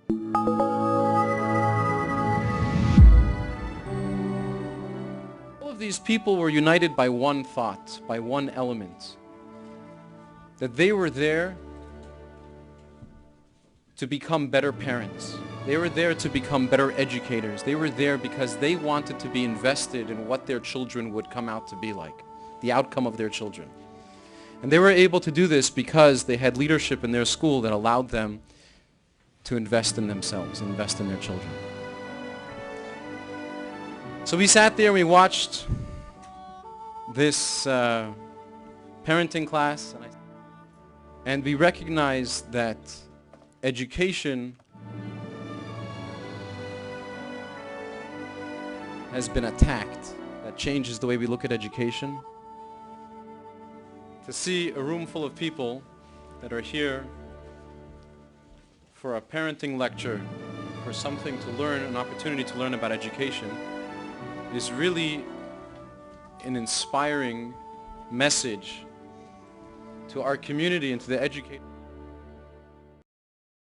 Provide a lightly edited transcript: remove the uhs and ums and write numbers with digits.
All of these people were united by one thought, by one element, that they were there to become better parents. They were there to become better educators. They were there because they wanted to be invested in what their children would come out to be like, the outcome of their children. And they were able to do this because they had leadership in their school that allowed them to invest in themselves, invest in their children. So we sat there and we watched this parenting class, and we recognized that education has been attacked. That changes the way we look at education. To see a room full of people that are here for a parenting lecture, for something to learn, an opportunity to learn about education, is really an inspiring message to our community and to the educators.